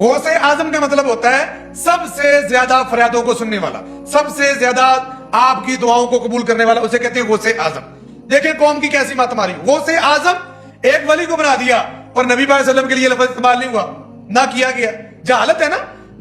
غوث اعظم کا مطلب ہوتا ہے سب سے زیادہ فریادوں کو سننے والا، سب سے زیادہ آپ کی دعاؤں کو قبول کرنے والا، اسے کہتے ہیں غوث اعظم۔ دیکھیں قوم کی کیسی مات ماری، غوث اعظم ایک ولی کو بنا دیا اور نبی پاک صلی اللہ علیہ وسلم کے لیے لفظ استعمال نہیں ہوا، نہ کیا گیا۔ جہالت ہے نا،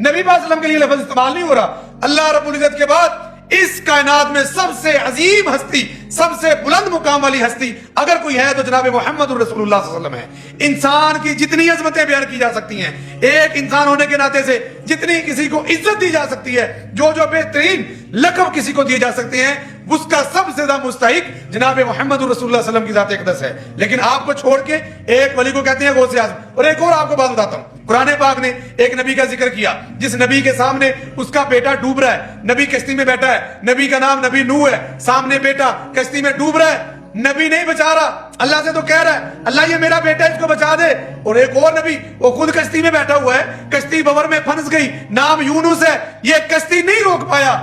نبی پاک صلی اللہ علیہ وسلم کے لیے لفظ استعمال نہیں ہو رہا۔ اللہ رب العزت کے بعد اس کائنات میں سب سے عظیم ہستی، سب سے بلند مقام والی ہستی اگر کوئی ہے تو جناب محمد رسول اللہ صلی اللہ علیہ وسلم ہے۔ انسان کی جتنی عظمتیں بیان کی جا سکتی ہیں، ایک انسان ہونے کے ناطے سے جتنی کسی کو عزت دی جا سکتی ہے، جو بہترین لقب کسی کو دیے جا سکتے ہیں، اس کا سب سے زیادہ مستحق جناب محمد رسول اللہ صلی اللہ علیہ وسلم کی ذات اقدس ہے۔ لیکن آپ کو چھوڑ کے ایک ولی کو کہتے ہیں غوث اعظم۔ اور ایک اور آپ کو بات بتاتا ہوں، قرآن پاک نے ایک نبی کا ذکر کیا جس نبی کے سامنے اس کا بیٹا ڈوب رہا ہے، نبی کشتی میں بیٹھا ہے، نبی کا نام نبی نوح ہے، سامنے بیٹا کشتی میں ڈوب رہا ہے، نبی نہیں بچا رہا، اللہ سے تو کہہ رہا ہے اللہ یہ میرا بیٹا ہے اس کو بچا دے۔ اور ایک اور نبی وہ خود کشتی میں بیٹھا ہوا ہے، کشتی بور میں پھنس گئی، نام یونس ہے، یہ کشتی نہیں روک پایا،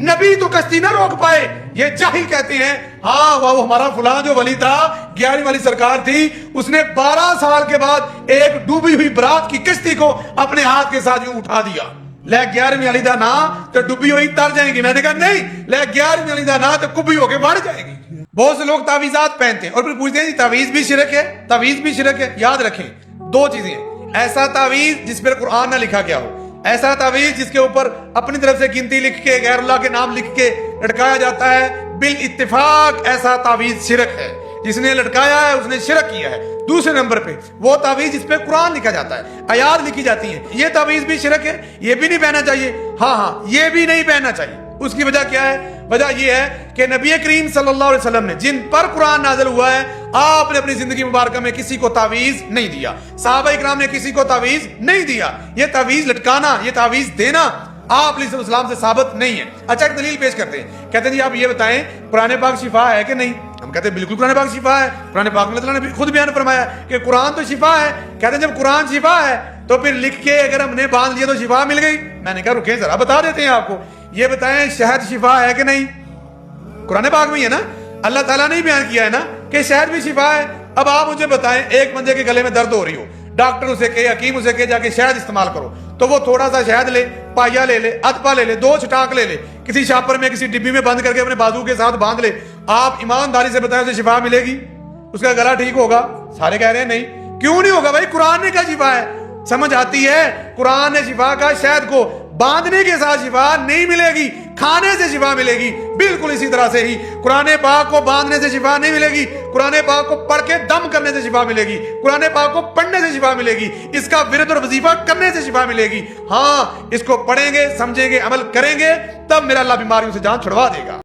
نبی تو کشتی نہ روک پائے۔ یہ جاہل کہتے ہیں ہاں وہ ہمارا فلاں جو ولی تھا، 11ویں والی سرکار تھی، اس نے 12 سال کے بعد ایک ڈوبی ہوئی برات کی کشتی کو اپنے ہاتھ کے ساتھ یوں اٹھا دیا۔ لے 11ویں والی دا نا تو ڈوبی ہوئی تر جائیں گی، میں نے کہا نہیں، لے 11ویں والی دا نا تو کبھی ہو کے بڑھ جائے گی۔ بہت سے لوگ تعویذات پہنتے ہیں اور پھر پوچھتے ہیں تعویذ بھی شرک ہے، تعویذ بھی شرک ہے۔ یاد رکھیں دو چیزیں ہیں، ایسا تعویذ جس پر قرآن نہ لکھا گیا ہو، ایسا تعویذ جس کے اوپر اپنی طرف سے گنتی لکھ کے غیر اللہ کے نام لکھ کے لٹکایا جاتا ہے، بالاتفاق ایسا تعویذ شرک ہے۔ جس نے لٹکایا ہے اس نے شرک کیا ہے۔ دوسرے نمبر پہ وہ تعویذ جس پہ قرآن لکھا جاتا ہے، آیات لکھی جاتی ہیں، یہ تعویذ بھی شرک ہے، یہ بھی نہیں پہننا چاہیے۔ ہاں یہ بھی نہیں پہننا چاہیے۔ اس کی وجہ کیا ہے؟ وجہ یہ ہے کہ نبی کریم صلی اللہ علیہ وسلم نے جن پر قرآن نازل ہوا ہے، آپ نے اپنی زندگی مبارکہ میں کسی کو تعویذ نہیں دیا، صحابہ اکرام نے کسی کو تعویذ نہیں دیا۔ یہ تعویذ لٹکانا، یہ تعویذ دینا آپ علیہ السلام سے ثابت نہیں ہے۔ اچھا ایک دلیل پیش کرتے ہیں، کہتے ہیں جی آپ یہ بتائیں قرآن پاک شفا ہے کہ نہیں؟ ہم کہتے ہیں بالکل قرآن پاک شفا ہے، قرآن پاک میں اللہ تعالیٰ نے خود بیان فرمایا کہ قرآن تو شفا ہے۔ کہتے ہیں جب قرآن شفا ہے تو پھر لکھ کے اگر ہم نے باندھ لیا تو شفا مل گئی؟ میں نے کہا رکیں ذرا بتا دیتے ہیں آپ کو، یہ بتائیں شہد شفا ہے کہ نہیں؟ قرآن پاک میں ہی ہے نا، اللہ تعالیٰ نے ہی بیان کیا ہے نا کہ شہد بھی شفا ہے۔ اب آپ مجھے بتائیں ایک بندے کے گلے میں درد ہو رہی ہو، ڈاکٹر اسے کہے، حکیم اسے کہے جا کے شہد استعمال کرو، تو وہ تھوڑا سا شہد لے، پائیا لے لے، ادپا لے لے، 2 چھٹاک لے لے، کسی شاپر میں کسی ڈبی میں بند کر کے اپنے بازو کے ساتھ باندھ لے، آپ ایمانداری سے بتائیں اسے شفا ملے گی؟ اس کا گلا ٹھیک ہوگا؟ سارے کہہ رہے ہیں نہیں۔ کیوں نہیں ہوگا بھائی؟ قرآن نے کہا شفا ہے، سمجھ آتی ہے؟ قرآن نے شفا کا شہد کو باندھنے کے ساتھ شفا نہیں ملے گی، کھانے سے شفا ملے گی۔ بالکل اسی طرح سے ہی قرآن پاک کو باندھنے سے شفا نہیں ملے گی، قرآن پاک کو پڑھ کے دم کرنے سے شفا ملے گی، قرآن پاک کو پڑھنے سے شفا ملے گی، اس کا ورد اور وظیفہ کرنے سے شفا ملے گی۔ ہاں اس کو پڑھیں گے، سمجھیں گے، عمل کریں گے، تب میرا اللہ بیماریوں سے جان چھڑوا دے گا۔